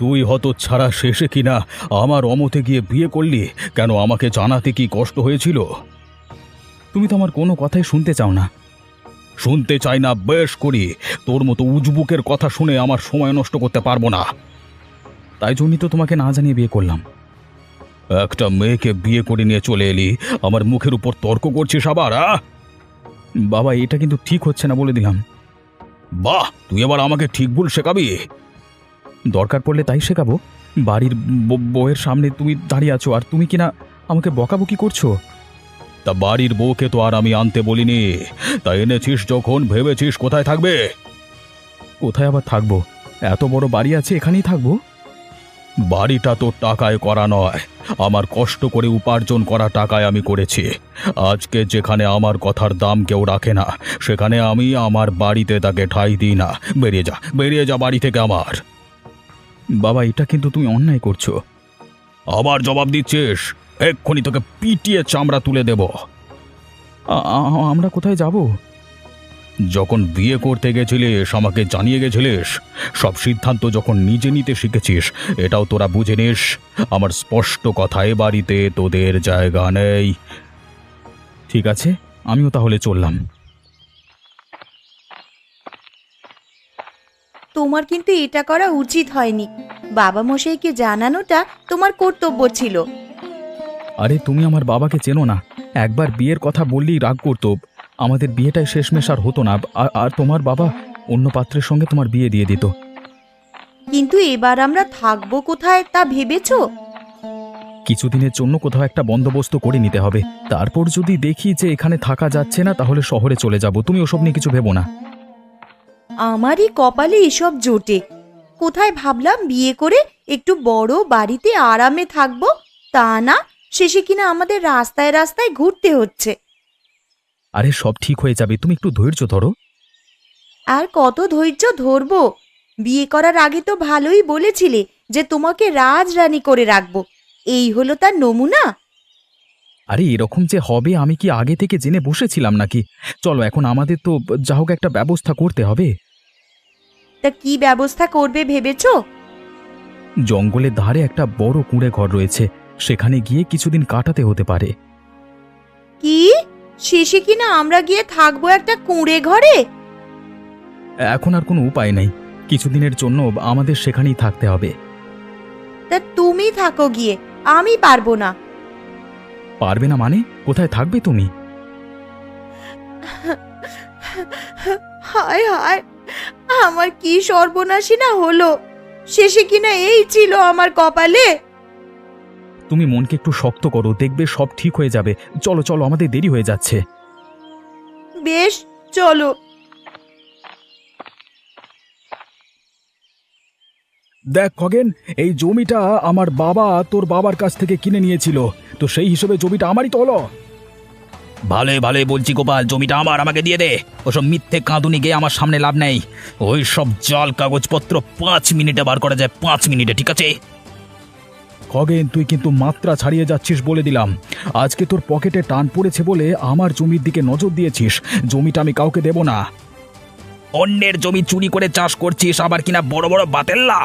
তুই হতচ্ছাড়া শেষে কিনা আমার অমতে গিয়ে বিয়ে করলি? কেন, আমাকে জানাতে কি কষ্ট হয়েছিল? তুমি তো আমার কোনো কথাই শুনতে চাও না। শুনতে চাই না বেশ করি। তোর মতো উজবুকের কথা শুনে আমার সময় নষ্ট করতে পারবো না। তাই জন্যই তো তোমাকে না জানিয়ে বিয়ে করলাম। একটা মেয়েকে বিয়ে করে নিয়ে চলে এলি, আমার মুখের উপর তর্ক করছিস আবার? বাবা, এটা কিন্তু ঠিক হচ্ছে না বলে দিলাম। বাহ, তুই এবার আমাকে ঠিক ভুল শেখাবি? দরকার পড়লে তাই শেখাবো। বাড়ির বউয়ের সামনে তুমি দাঁড়িয়ে আছো আর তুমি কিনা আমাকে বকাবকি করছো। তা বাড়ির বউকে তো আর আমি আনতে বলিনি। তা এনেছিস যখন ভেবেছিস কোথায় থাকবে? কোথায় আবার থাকবো? এত বড় বাড়ি আছে, এখানেই থাকবো। বাড়িটা তো টাকায় করা নয়, আমার কষ্ট করে উপার্জন করা টাকায় আমি করেছি। আজকে যেখানে আমার কথার দাম কেউ রাখে না, সেখানে আমি আমার বাড়িতে তাকে ঠাঁই দিই না। বেরিয়ে যা, বেরিয়ে যা বাড়ি থেকে আমার। বাবা, এটা কিন্তু তুমি অন্যায় করছো। আবার জবাব দিচ্ছিস? এক্ষুনি তোকে পিটিয়ে চামড়া তুলে দেব। আমরা কোথায় যাব? যখন বিয়ে করতে গেছিলিস আমাকে জানিয়ে গেছিলিস। সব সিদ্ধান্ত যখন নিজে নিতে শিখেছিস, এটাও তোরা বুঝে নিস। আমার স্পষ্ট কথা, এ বাড়িতে তোদের জায়গা নেই। ঠিক আছে, আমিও তাহলে চললাম। তোমার কিন্তু এটা করা উচিত হয়নি। বাবা মশাইকে জানানোটা তোমার কর্তব্য ছিল। আরে, তুমি আমার বাবাকে চেনো না। একবার বিয়ের কথা বললেই রাগ করতো। আমাদের বিয়েটাই শেষমেশ আর হতো না। আর তোমার বাবা অন্য পাত্রের সঙ্গে তোমার বিয়ে দিয়ে দিত। কিন্তু এবার আমরা থাকবো কোথায় তা ভেবেছো? কিছুদিনের জন্য কোথাও একটা বন্দোবস্ত করে নিতে হবে। তারপর যদি দেখি যে এখানে থাকা যাচ্ছে না, তাহলে শহরে চলে যাব। তুমি ওসব নিয়ে কিছু ভেবো না। আমারই কপালে এসব জোটে। কোথায় ভাবলাম বিয়ে করে একটু বড় বাড়িতে আরামে থাকবো, তা না, শেষে কিনা আমাদের রাস্তায় রাস্তায় ঘুরতে হচ্ছে। আরে, সব ঠিক হয়ে যাবে, তুমি একটু ধৈর্য ধরো। আর কত ধৈর্য ধরবো? বিয়ে করার আগে তো ভালোই বলেছিলে যে তোমাকে রাজরানী করে রাখবো। এই হলো তার নমুনা। আরে, এরকম যে হবে আমি কি আগে থেকে জেনে বসেছিলাম নাকি? চলো, এখন আমাদের তো যা হোক একটা ব্যবস্থা করতে হবে। তা কি ব্যবস্থা করবে ভেবেছো? জঙ্গলের ধারে একটা বড় কুঁড়ে ঘর রয়েছে, সেখানে গিয়ে কিছুদিন কাটাতে হতে পারে। কি, শেষে কিনা আমরা গিয়ে থাকবো একটা কুঁড়ে ঘরে? এখন আর কোনো উপায় নেই, কিছুদিনের জন্য আমাদের সেখানেই থাকতে হবে। তা তুমি থাকো গিয়ে, আমি পারবো না। পারবে না মানে? কোথায় থাকবে তুমি? হায় হায়, আমার কি সর্বনাশী না হলো! শেষে কিনা এই ছিল আমার কপালে। তুমি মনকে একটু শক্ত করো, দেখবে সব ঠিক হয়ে যাবে। চলো চলো, আমাদের দেরি হয়ে যাচ্ছে। বেশ, চলো। দেখ খগেন, এই জমিটা আমার বাবা তোর বাবার কাছ থেকে কিনে নিয়েছিল, তো সেই হিসেবে জমিটা আমারই তো হলো। ভালোই ভালোই বলছি গোপাল, জমিটা আমার, আমাকে দিয়ে দে। ওসব মিথ্যে কাঁদুনি গিয়ে আমার সামনে লাভ নেই। ওই সব জাল কাগজপত্র 5 মিনিটে বার করা যায়, 5 মিনিটে, ঠিক আছে? খগেন, তুই কিন্তু মাত্রা ছাড়িয়ে যাচ্ছিস বলে দিলাম। আজকে তোর পকেটে টান পড়েছে বলে আমার জমির দিকে নজর দিয়েছিস। জমিটা আমি কাউকে দেব না। অন্যের জমি চুরি করে চাষ করছিস, আবার কিনা বড় বড় বাতেল্লা।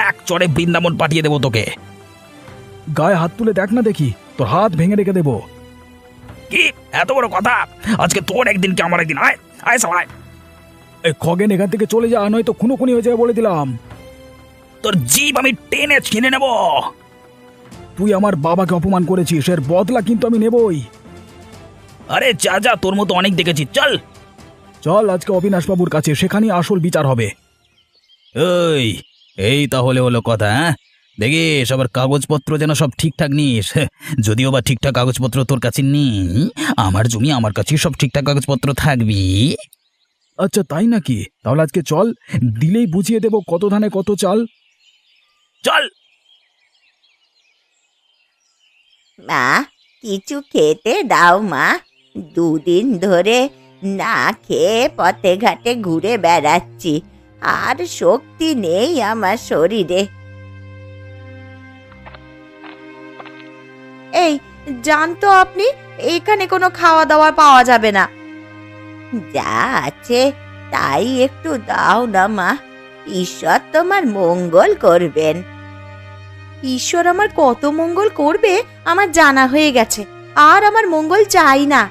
এক চড়ে বৃন্দাবন পাঠিয়ে দেবো তোকে। গায়ে হাত তুলে দেখ না দেখি, তোর হাত ভেঙে রেখে দেবো। কি এত বড় কথা? আজকে তোর একদিন কি আমার একদিন? আয় আয় সবাই। এই খগেন, এখান থেকে চলে যা, নয়তো খুনোখুনি হয়ে যাবে বলে দিলাম। তোর জিভ আমি টেনে ছিনে নেব। তুই আমার বাবাকে অপমান করেছিস, এর বদলা কিন্তু আমি নেবই। আরে যা যা, তোর মতো অনেক দেখেছি, চল। চল আজকে অবিনাশবাবুর কাছে, সেখানেই আসল বিচার হবে। এই এই তাহলে হলো কথা, হ্যাঁ? দেখিস আবার কাগজপত্র যেন সব ঠিকঠাক নিস। যদিও বা ঠিকঠাক কাগজপত্র তোর কাছে নেই, আমার জমি আমার কাছেই সব ঠিকঠাক কাগজপত্র থাকবি। আচ্ছা তাই নাকি? তাহলে আজকে চল, দিলেই বুঝিয়ে দেব কত ধানে কত চাল। চল। মা, কিছু খেতে দাও মা। দুদিন ধরে না খেয়ে পথে ঘাটে ঘুরে বেড়াচ্ছি, আর শক্তি নেই আমার শরীরে। এই, জানতো আপনি এখানে কোনো খাওয়া দাওয়া পাওয়া যাবে না। যা আছে তাই একটু দাও না মা, ঈশ্বর তোমার মঙ্গল করবেন। ঈশ্বর আমার কত মঙ্গল করবে আমার জানা হয়ে গেছে। আর আমার মঙ্গল চাই না।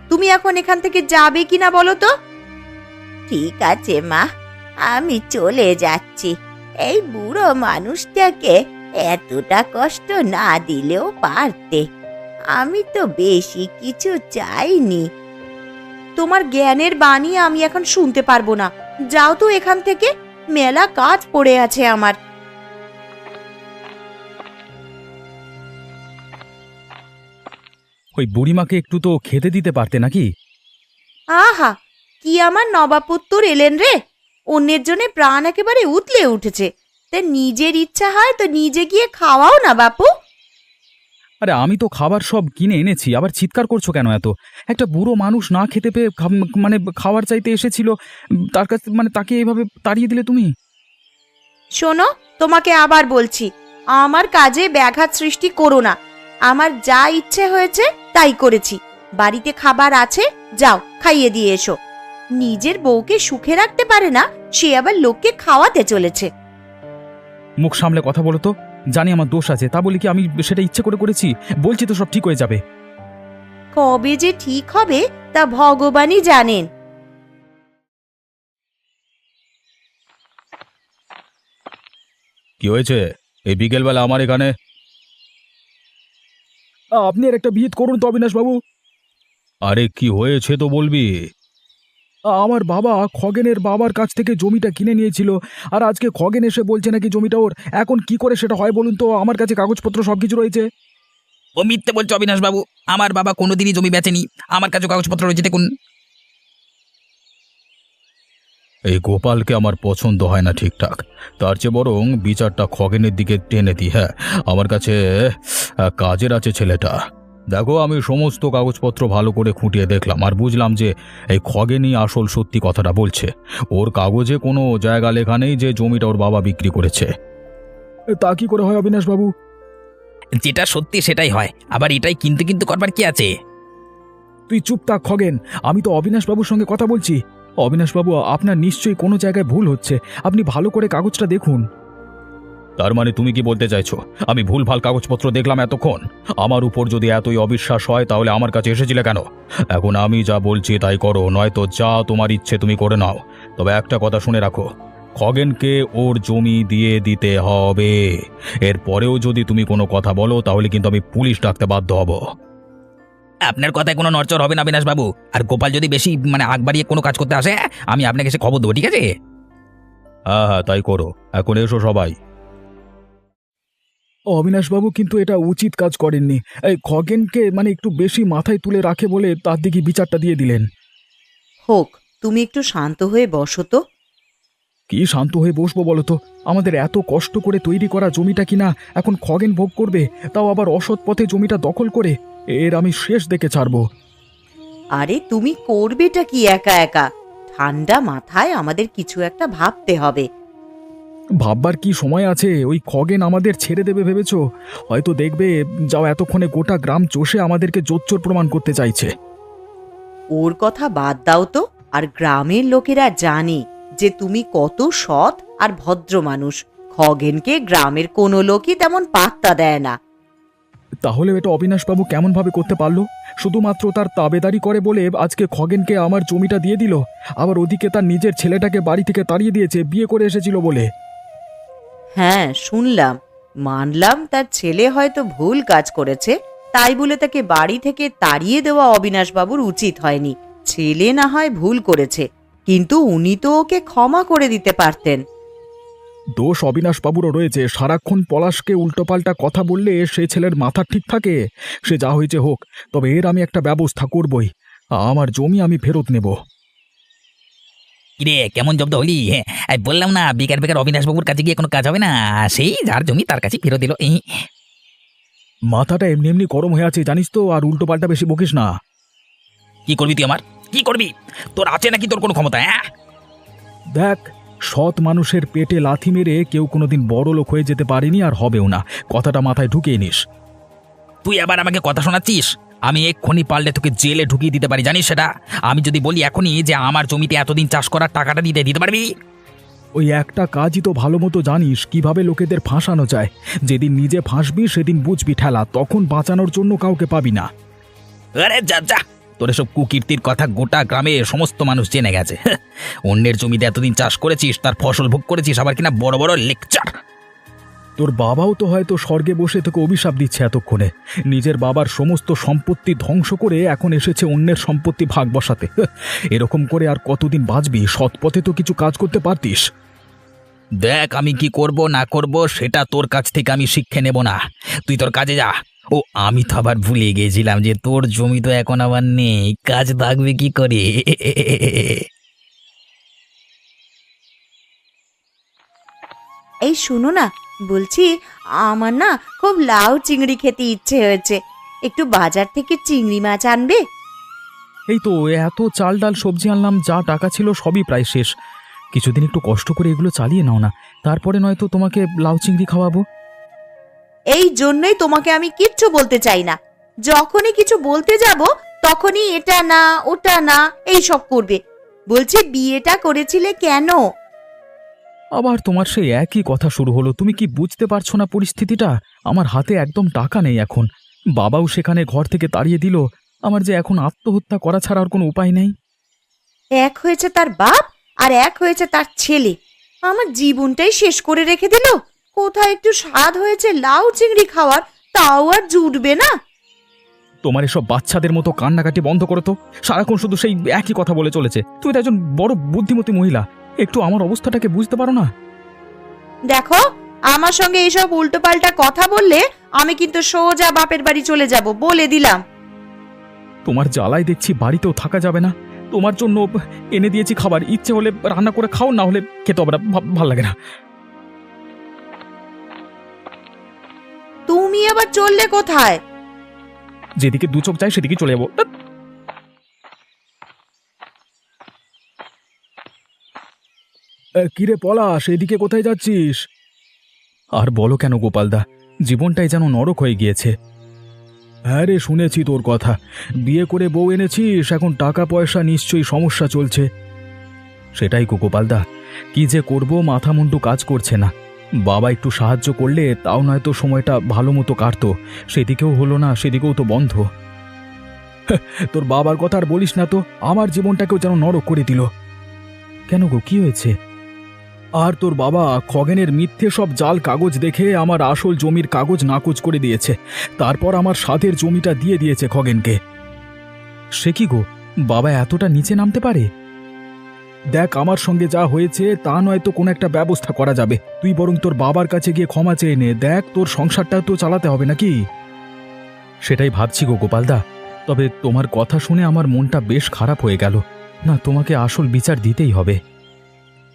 তুমি এখন এখান থেকে যাবে কিনা বলো তো? ঠিক আছে মা, আমি চলে যাচ্ছি। এই বুড়ো মানুষটাকে এতটা কষ্ট না দিলেও পারতে। আমি তো বেশি কিছু চাইনি। তোমার জ্ঞানের বাণী আমি এখন শুনতে পারবো না। যাও তো এখান থেকে, মেলা কাজ পড়ে আছে আমার। ওই বুড়িমাকে একটু তো খেতে দিতে পারতে নাকি? আহা, কি আমার নবাবপুত্তর এলেন রে! অন্যের জন্য প্রাণ একেবারে উতলে উঠেছে। তা নিজের ইচ্ছা হয় তো নিজে গিয়ে খাওয়াও না বাপু। আরে আমি তো খাবার সব কিনে এনেছি, আবার চিৎকার করছো কেন এত? একটা বুড়ো মানুষ না খেতে পেয়ে মানে খাবার চাইতে এসেছিল, তার কাছে মানে তাকে এইভাবে তাড়িয়ে দিলে তুমি? শোনো, তোমাকে আবার বলছি, আমার কাজে ব্যাঘাত সৃষ্টি করো না। আমার যা ইচ্ছে হয়েছে তাই করেছি। বাড়িতে খাবার আছে, যাও খাইয়ে দিয়ে এসো। নিজের বউকে সুখে রাখতে পারে না, সে আবার লোককে খাওয়াতে চলেছে। মুখ সামলে কথা বলো তো। জানি আমার দোষ আছে, তা বলি কি আমি সেটা ইচ্ছে করে করেছি? বলছি তো সব ঠিক হয়ে যাবে। কবে যে ঠিক হবে তা ভগবানই জানেন। কি হয়েছে এই বিকেলবেলা আমার এখানে? আপনি আর একটা বিহিত করুন তো অবিনাশ বাবু। আরে কি হয়েছে তো বলবি। আমার বাবা খগেনের বাবার কাছ থেকে জমিটা কিনে নিয়েছিল, আর আজকে খগেন এসে বলছে নাকি জমিটা ওর। এখন কি করে সেটা হয় বলুন তো? আমার কাছে কাগজপত্র সবকিছু রয়েছে। ও মিথ্যে বলছো অবিনাশ বাবু, আমার বাবা কোনোদিনই জমি বেচেনি। আমার কাছে কাগজপত্র রয়েছে, দেখুন। এই গোপালকে আমার পছন্দ হয় না ঠিকঠাক। তার চেয়ে বরং বিচারটা খগেনের দিকে টেনে দিই। হ্যাঁ, আমার কাছে কাজের আছে ছেলেটা। দেখো, আমি সমস্ত কাগজপত্র ভালো করে খুঁটিয়ে দেখলাম আর বুঝলাম যে এই খগেনই আসল সত্যি কথাটা বলছে। ওর কাগজে কোনো জায়গা লেখা নেই যে জমিটা ওর বাবা বিক্রি করেছে। তা কি করে হয় অবিনাশ বাবু? যেটা সত্যি সেটাই হয়, আবার এটাই কিন্তু কিন্তু করবার কি আছে? তুই চুপ থাক খগেন, আমি তো অবিনাশ বাবুর সঙ্গে কথা বলছি। অবিনাশ বাবু, আপনার নিশ্চয়ই কোনো জায়গায় ভুল হচ্ছে। আপনি ভালো করে কাগজটা দেখুন। তার মানে তুমি কি বলতে চাইছো আমি ভুলভাল কাগজপত্র দেখলাম এতক্ষণ? আমার উপর যদি এতই অবিশ্বাস হয় তাহলে আমার কাছে এসেছিলে কেন? এখন আমি যা বলছি তাই করো, নয়তো যা তোমার ইচ্ছে তুমি করে নাও। তবে একটা কথা শুনে রাখো, খগেনকে ওর জমি দিয়ে দিতে হবে। এরপরেও যদি তুমি কোনো কথা বলো তাহলে কিন্তু আমি পুলিশ ডাকতে বাধ্য হব। আপনার কথায় কোনো নড়চড় হবে না অবিনাশ বাবু। আর গোপাল যদি বেশি আগ বাড়িয়ে কোনো কাজ করতে আসে, আমি আপনাকে সে খবর দেবো, ঠিক আছে? হ্যাঁ হ্যাঁ, তাই করো। এখন এসো সবাই। অবিনাশ বাবু কিন্তু এটা উচিত কাজ করেননি। এই খগেনকে একটু বেশি মাথায় তুলে রাখে বলে তার দিকে বিচারটা দিয়ে দিলেন। হোক, তুমি একটু শান্ত হয়ে বসো তো। কি শান্ত হয়ে বসবো বলো তো? আমাদের এত কষ্ট করে তৈরি করা জমিটা কিনা এখন খগেন ভোগ করবে, তাও আবার অসৎ পথে জমিটা দখল করে। এর আমি শেষ দেখে ছাড়বো। আরে তুমি করবেটা কি একা একা? ঠান্ডা মাথায় আমাদের কিছু একটা ভাবতে হবে। ভাববার কি সময় আছে? ওই খগেন আমাদের ছেড়ে দেবে ভেবেছো? হয়তো দেখবে যাও এতক্ষণে গোটা গ্রাম চষে আমাদেরকে জোচ্চোর প্রমাণ করতে চাইছে। ওর কথা বাদ দাও তো। আর গ্রামের লোকেরা জানে যে তুমি কত সৎ আর ভদ্র মানুষ। খগেনকে গ্রামের কোনো লোকই তেমন পাত্তা দেয় না। তাহলে এটা অবিনাশবাবু কেমনভাবে করতে পারলো? শুধুমাত্র তার তাবেদারি করে বলে আজকে খগেনকে আমার জমিটা দিয়ে দিল, আবার ওদিকে তার নিজের ছেলেটাকে বাড়ি থেকে তাড়িয়ে দিয়েছে বিয়ে করে এসেছিল বলে। হ্যাঁ, শুনলাম। মানলাম তার ছেলে হয়তো ভুল কাজ করেছে, তাই বলে তাকে বাড়ি থেকে তাড়িয়ে দেওয়া অবিনাশবাবুর উচিত হয়নি। ছেলে না হয় ভুল করেছে, কিন্তু উনি তো ওকে ক্ষমা করে দিতে পারতেন। দোষ অবিনাশবাবুরও রয়েছে। সারাক্ষণ পলাশকে উল্টোপাল্টা কথা বললে সে ছেলের মাথা ঠিক থাকে। সে যা হয়েছে হোক, তবে এর আমি একটা ব্যবস্থা করবই। আমার জমি আমি ফেরত নেব। কিরে, কেমন জব্দ হলি? হ্যাঁ, বললাম না বেকার বেকার অবিনাশ বাবুর কাছে গিয়ে কোনো কাজ হবে না। সেই যার জমি তার কাছে ফেরত দিল। মাথাটা এমনি এমনি গরম হয়ে আছে জানিস তো, আর উল্টোপাল্টা বেশি বকিস না। কি করবি তুই আমার? কি করবি? তোর আছে নাকি তোর কোনো ক্ষমতা? হ্যাঁ, দেখ, সৎ মানুষের পেটে লাথি মেরে কেউ কোনোদিন বড় লোক হয়ে যেতে পারেনি, আর হবেও না। কথাটা মাথায় ঢুকিয়ে নিস। তুই আবার আমাকে কথা শোনাচ্ছিস? আমি এক্ষুনি পারলে তোকে জেলে ঢুকিয়ে দিতে পারি, জানিস সেটা? আমি যদি বলি এখনই যে আমার জমিতে এতদিন চাষ করার টাকাটা দিতে পারবি? ওই একটা কাজই তো ভালো মতো জানিস কিভাবে লোকেদের ফাঁসানো যায়। যেদিন নিজে ফাঁসবি সেদিন বুঝবি ঠেলা, তখন বাঁচানোর জন্য কাউকে পাবি না। আরে যা যা, তোর এসব কুকীর্তির কথা গোটা গ্রামে সমস্ত মানুষ জেনে গেছে। অন্যের জমিতে এতদিন চাষ করেছিস, তার ফসল ভোগ করেছিস, আবার কিনা বড় বড় লেকচার। তোর বাবাও তো হয়তো স্বর্গে বসে তোকে অভিশাপ দিচ্ছে এতক্ষণে। নিজের বাবার সমস্ত সম্পত্তি ধ্বংস করে এখন এসেছে অন্যের সম্পত্তি ভাগ বসাতে। এরকম করে আর কতদিন বাঁচবি? সৎ পথে তো কিছু কাজ করতে পারতিস। দেখ, আমি কি করব না করব সেটা তোর কাছ থেকে আমি শিক্ষা নেব না। তুই তোর কাজে যা। ও, আমি তো আবার ভুলে গেছিলাম যে তোর জমি তো এখন আবার নেই, কাজ থাকবে কি করে। এই শোনো না, বলছি আমার না খুব লাউ চিংড়ি খেতে ইচ্ছে হয়েছে, একটু বাজার থেকে চিংড়ি মাছ আনবে? এই তো এত চাল ডাল সবজি আনলাম, যা টাকা ছিল সবই প্রায় শেষ। কিছুদিন একটু কষ্ট করে এগুলো চালিয়ে নাও না, তারপরে নয়তো তোমাকে লাউ চিংড়ি খাওয়াবো। এই জন্যই তোমাকে আমি কিচ্ছু বলতে চাই না। যখনই কিছু বলতে যাব তখনই এটা না ওটা না এই সব করবে। বলছি বিয়েটা করেছিলে কেন? আবার তোমার সেই একই কথা শুরু হলো। তুমি কি বুঝতে পারছো না পরিস্থিতিটা? আমার হাতে একদম টাকা নেই এখন। বাবাও সেখানে ঘর থেকে তাড়িয়ে দিল। আমার যে এখন আত্মহত্যা করা ছাড়া আর কোনো উপায় নেই। এক হয়েছে তার বাপ আর এক হয়েছে তার ছেলে, আমার জীবনটাই শেষ করে রেখে দিল। কোথায় একটু স্বাদ হয়েছে লাউ চিংড়ি খাওয়ার, তাও আর জুটবে না। তোমার এসব বাচ্চাদের মতো কান্নাকাটি বন্ধ করো তো। সারাক্ষণ শুধু সেই একই কথা বলে চলেছে। তুমি তো একজন বড় বুদ্ধিমতী মহিলা, একটু আমার অবস্থাটাকে বুঝতে পারো না? দেখো, আমার সঙ্গে এইসব উল্টোপাল্টা কথা বললে আমি কিন্তু সোজা বাপের বাড়ি চলে যাব, বলে দিলাম। তোমার জ্বালায় দেখছি বাড়িতেও থাকা যাবে না। তোমার জন্য এনে দিয়েছি খাবার, ইচ্ছে হলে রান্না করে খাও, না হলে খেতে হবে না। ভাল লাগে না। তুমি আবার চললে কোথায়? যেদিকে দু চোখ যায় সেদিকে চলে যাবো। কিরে পলাশ, এদিকে কোথায় যাচ্ছিস? আর বলো কেন গোপালদা, জীবনটাই যেন নরক হয়ে গিয়েছে। হ্যাঁ রে, শুনেছি তোর কথা। বিয়ে করে বউ এনেছিস, এখন টাকা পয়সা নিশ্চয়ই সমস্যা চলছে। সেটাই গো গোপালদা, কি যে করব মাথা মুন্ডু কাজ করছে না। বাবা একটু সাহায্য করলে তাও নয়তো সময়টা ভালো মতো কাটতো। সেদিকেও হলো না, সেদিকেও তো বন্ধ। তোর বাবার কথা আর বলিস না তো, আমার জীবনটাকেও যেন নরক করে দিল। কেন গো, কি হয়েছে? আর তোর বাবা খগেনের মিথ্যে সব জাল কাগজ দেখে আমার আসল জমির কাগজ নাকচ করে দিয়েছে। তারপর আমার সাধের জমিটা দিয়ে দিয়েছে খগেনকে। সে কি গো, বাবা এতটা নিচে নামতে পারে? দেখ, আমার সঙ্গে যা হয়েছে তা নয়তো কোনো একটা ব্যবস্থা করা যাবে। তুই বরং তোর বাবার কাছে গিয়ে ক্ষমা চেয়ে নে। দেখ, তোর সংসারটা তো চালাতে হবে নাকি? সেটাই ভাবছি গো গোপালদা। তবে তোমার কথা শুনে আমার মনটা বেশ খারাপ হয়ে গেল। না, তোমাকে আসল বিচার দিতেই হবে।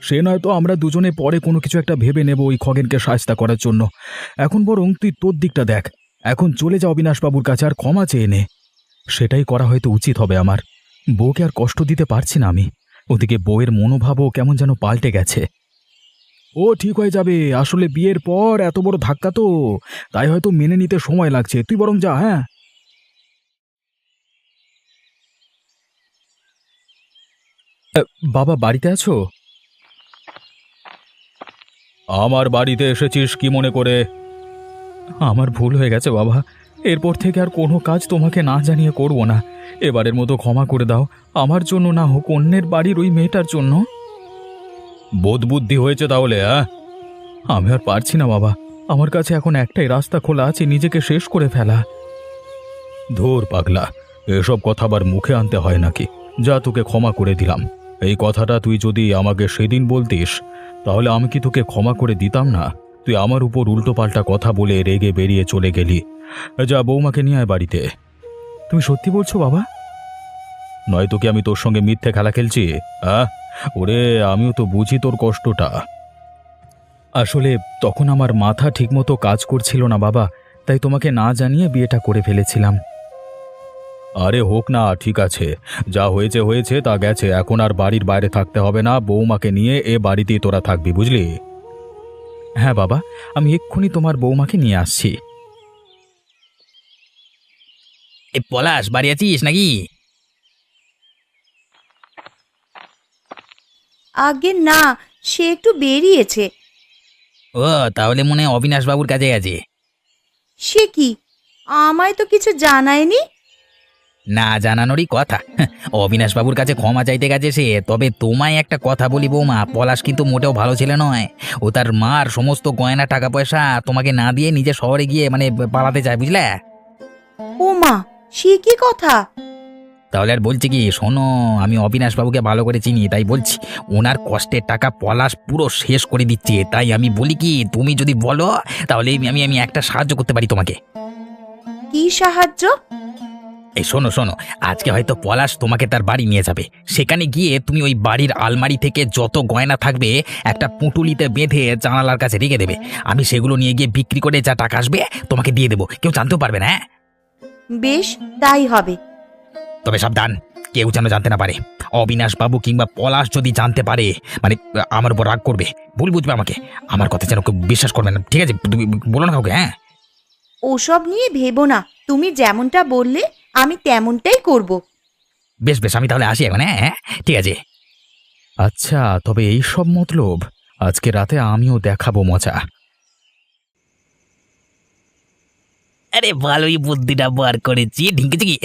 সে নয়তো আমরা দুজনে পরে কোনো কিছু একটা ভেবে নেব ওই খগেনকে শায়েস্তা করার জন্য। এখন বরং তুই তোর দিকটা দেখ। এখন চলে যা অবিনাশবাবুর কাছে আর ক্ষমা চেয়ে নে। সেটাই করা হয়তো উচিত হবে আমার। বউকে আর কষ্ট দিতে পারছি না আমি। ওদিকে বউয়ের মনোভাবও কেমন যেন পাল্টে গেছে। ও ঠিক হয়ে যাবে। আসলে বিয়ের পর এত বড় ধাক্কা তো, তাই হয়তো মেনে নিতে সময় লাগছে। তুই বরং যা। হ্যাঁ, বাবা বাড়িতে আছো? আমার বাড়িতে এসেছিস কি মনে করে? আমার ভুল হয়ে গেছে বাবা। এরপর থেকে আর কোনো কাজ তোমাকে না জানিয়ে করব না। এবারের মতো ক্ষমা করে দাও। আমার জন্য না হোক, অন্যের বাড়ির ওই মেয়েটার জন্য। বোধ বুদ্ধি হয়েছে তাহলে? হ্যাঁ, আমি আর পারছি না বাবা। আমার কাছে এখন একটাই রাস্তা খোলা আছে, নিজেকে শেষ করে ফেলা। ধুর পাগলা, এসব কথা আবার মুখে আনতে হয় নাকি? যা, তোকে ক্ষমা করে দিলাম। এই কথাটা তুই যদি আমাকে সেদিন বলতিস, তাহলে আমি কি তোকে ক্ষমা করে দিতাম না? তুই আমার উপর উল্টোপাল্টা কথা বলে রেগে বেরিয়ে চলে গেলি। যা, বৌমাকে নিয়ে আয় বাড়িতে। তুমি সত্যি বলছো বাবা? নয়তো কি আমি তোর সঙ্গে মিথ্যে খেলা খেলছি? হ্যাঁ, ওরে, আমিও তো বুঝি তোর কষ্টটা। আসলে তখন আমার মাথা ঠিকমতো কাজ করছিল না বাবা, তাই তোমাকে না জানিয়ে বিয়েটা করে ফেলেছিলাম। আরে হোক না, ঠিক আছে। যা হয়েছে হয়েছে, তা গেছে। এখন আর বাড়ির বাইরে থাকতে হবে না। বৌমাকে নিয়ে এ বাড়িতেই তোরা থাকবি, বুঝলি? হ্যাঁ বাবা, আমি এক্ষুনি তোমার বৌমাকে নিয়ে আসছি। এ পলাশ, বাড়ি আছিস নাকি? আগে না, সে একটু বেরিয়েছে। ও তাহলে মনে হয় অবিনাশ বাবুর কাছে গেছে। সে কি, আমায় তো কিছু জানায়নি। না জানানোরই কথা। অবিনাশ বাবুর কাছে ক্ষমা চাইতে গেছে সে। তবে তোমায় একটা কথা বলি বৌমা, পলাশ কিন্তু মোটেও ভালো ছেলে নয়। ও তার মার সমস্ত গয়না টাকা পয়সা তোমাকে না দিয়ে নিজে শহরে গিয়ে মানে পালাতে চায়, বুঝলে? ও মা, সে কি কথা? তাহলে আর বলছি কি, শোনো, আমি অবিনাশ বাবুকে ভালো করে চিনি, তাই বলছি ওনার কষ্টের টাকা পলাশ পুরো শেষ করে দিচ্ছে। তাই আমি বলি কি, তুমি যদি বলো তাহলে আমি আমি একটা সাহায্য করতে পারি তোমাকে। কি সাহায্য? এই শোনো শোনো, আজকে হয়তো পলাশ তোমাকে তার বাড়ি নিয়ে যাবে। সেখানে গিয়ে তুমি ওই বাড়ির আলমারি থেকে যত গয়না থাকবে একটা পুঁটুলিতে বেঁধে জানালার কাছে রেখে দেবে। আমি সেগুলো নিয়ে গিয়ে বিক্রি করে যা টাকা আসবে তোমাকে দিয়ে দেবো, কেউ জানতেও পারবে না। হ্যাঁ বেশ, তাই হবে। তবে সাবধান, কেউ যেন জানতে না পারে। অবিনাশ বাবু কিংবা পলাশ যদি জানতে পারে মানে আমার উপর রাগ করবে, ভুল বুঝবে আমাকে। আমার কথা যেন কেউ বিশ্বাস করবে না, ঠিক আছে? তুমি বলো না কাউকে। হ্যাঁ ওসব নিয়ে ভেবো না, তুমি যেমনটা বললে আমি তেমনটাই করব। বেশ বেশ, আমি তাহলে আসি এখন। হ্যাঁ ঠিক আছে। আচ্ছা, তবে এই সব মতলব আজকে রাতে আমিও দেখাবো মজা। আরে ভালোই বুদ্ধিটা বার করেছি, ঢিঙ্কেছি কি।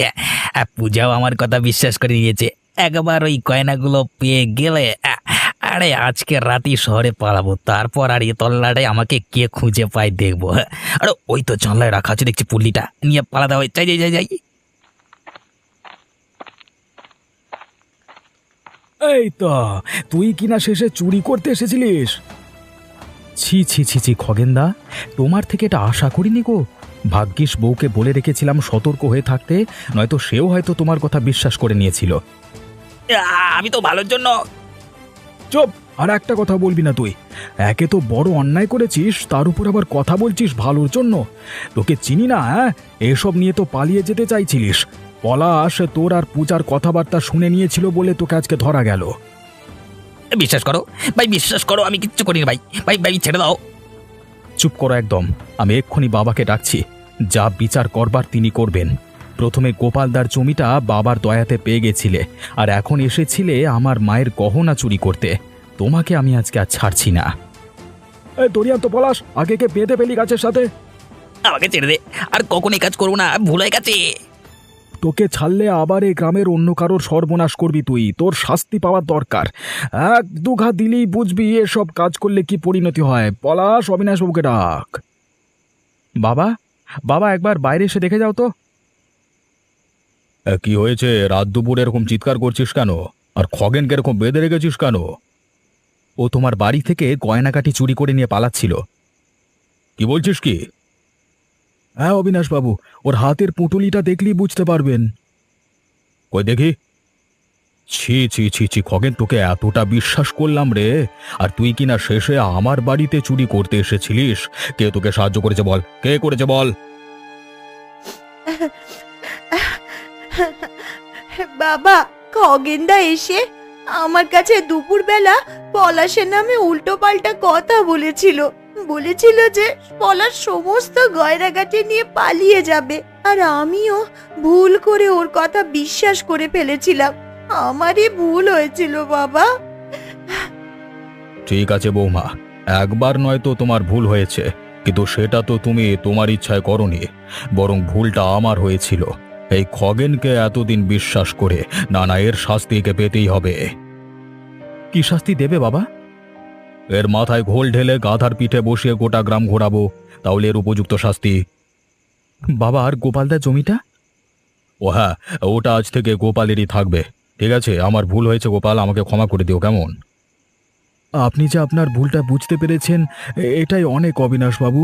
পূজাও আমার কথা বিশ্বাস করে নিয়েছে। একবার ওই গয়নাগুলো পেয়ে গেলে আরে আজকে রাতেই শহরে পালাবো। তারপর আর এ তল্লাটাই আমাকে কে খুঁজে পায় দেখবো। আরে ওই তো জানলায় রাখা আছে দেখছি, পুল্লিটা নিয়ে পালাতে হয়। যাই যাই যাই যাই। এই তো, তুই কিনা শেষে চুরি করতে এসেছিলিস? ছি ছি ছি ছি খগেনদা, তোমার থেকে এটা আশা করিনি গো। ভাগ্যিস বউকে বলে রেখেছিলাম সতর্ক হয়ে থাকতে, নয়তো সেও হয়তো তোমার কথা বিশ্বাস করে নিয়েছিল। আমি তো ভালোর জন্য। চুপ, আর একটা কথা বলবি না তুই। একে তো বড় অন্যায় করেছিস, তার উপর আবার কথা বলছিস ভালোর জন্য। তোকে চিনি না। হ্যাঁ, এসব নিয়ে তো পালিয়ে যেতে চাইছিলিস। পলাশ তোর আর পূজার কথাবার্তা শুনে নিয়েছিল বলে তোকে আজকে ধরা গেল। বিশ্বাস করো ভাই, বিশ্বাস করো, আমি কিচ্ছু করিনি ভাই। ভাই ভাই ছেড়ে দাও। চুপ করো একদম। আমি এক্ষুনি বাবাকে ডাকছি, যা বিচার করবার তিনি করবেন। প্রথমে গোপালদার জমিটা বাবার দয়াতে পেয়ে গেছিলে, আর এখন এসেছিলে আমার মায়ের গহনা চুরি করতে। তোমাকে আমি আজকে আর ছাড়ছি না। দরিয়ান তো পলাশ, আগে কে বেঁধে পেলি গাছের সাথে। আমাকে ছেড়ে দে, আর কখন এই কাজ করবো না, ভুল হয়ে গেছে। তোকে ছাড়লে আবার এই গ্রামের অন্য কারোর সর্বনাশ করবি তুই। তোর শাস্তি পাওয়ার দরকার। এক দুঘা দিলেই বুঝবি এসব কাজ করলে কি পরিণতি হয়। পলাশ, অবিনাশবাবুকে ডাক। বাবা, বাবা একবার বাইরে এসে দেখে যাও তো। কি হয়েছে? রাত দুপুরে এরকম চিৎকার করছিস কেন? আর খগেনকে এরকম বেঁধে রেখেছিস কেন? ও তোমার বাড়ি থেকে গয়নাকাটি চুরি করে নিয়ে পালাচ্ছিল। কি বলছিস কি? হ্যাঁ অবিনাশবাবু, ওর হাতের পুঁটুলিটা দেখলেই বুঝতে পারবেন। কই দেখি। ছি ছি ছি ছি খগেন, তোকে এতটা বিশ্বাস করলাম রে, আর তুই কিনা শেষে আমার বাড়িতে চুরি করতে এসেছিলিস। কে তোকে সাহায্য করেছে বল? কে করেছে বল? বাবা, খগেনদা এসে আমার কাছে দুপুরবেলা পলাশের নামে উল্টো পাল্টা কথা বলেছিল যে পলাশ সমস্ত গয়নাগাটি নিয়ে পালিয়ে যাবে, আর আমিও ভুল করে ওর কথা বিশ্বাস করে ফেলেছিলাম। আমারই ভুল হয়েছিল বাবা। ঠিক আছে বৌমা, একবার নয়তো তোমার ভুল হয়েছে, কিন্তু সেটা তো তুমি তোমার ইচ্ছায় করনি, বরং ভুলটা আমার হয়েছিল। এই খগেনকে এতদিন বিশ্বাস করে, না না, এর শাস্তিকে পেতেই হবে। কি শাস্তি দেবে বাবা? এর মাথায় ঘোল ঢেলে গাধার পিঠে বসিয়ে গোটা গ্রাম ঘোরাবো, তাহলে এর উপযুক্ত শাস্তি। বাবা, আর গোপালদার জমিটা? ও হ্যাঁ, ওটা আজ থেকে গোপালেরই থাকবে। ঠিক আছে, আমার ভুল হয়েছে গোপাল, আমাকে ক্ষমা করে দিও, কেমন? আপনি যে আপনার ভুলটা বুঝতে পেরেছেন, এটাই অনেক অবিনাশবাবু।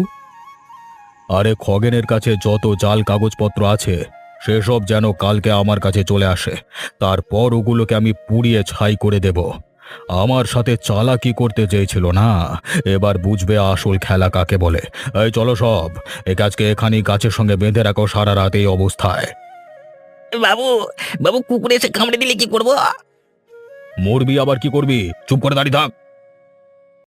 আরে খগেনের কাছে যত জাল কাগজপত্র আছে সেসব যেন কালকে আমার কাছে চলে আসে, তারপর ওগুলোকে আমি পুড়িয়ে ছাই করে দেব। আমার সাথে চালাকি করতে চেয়েছিল না, এবার বুঝবে আসল খেলা কাকে বলে। এই চলো সব, একে আজকে এখানেই গাছের সঙ্গে বেঁধে রাখো সারা রাত এই অবস্থায়। বাবু, বাবু কুকুরে এসে কামড়ে দিলে কি করবো? মরবি আবার কি করবি? চুপ করে দাঁড়িয়ে থাক।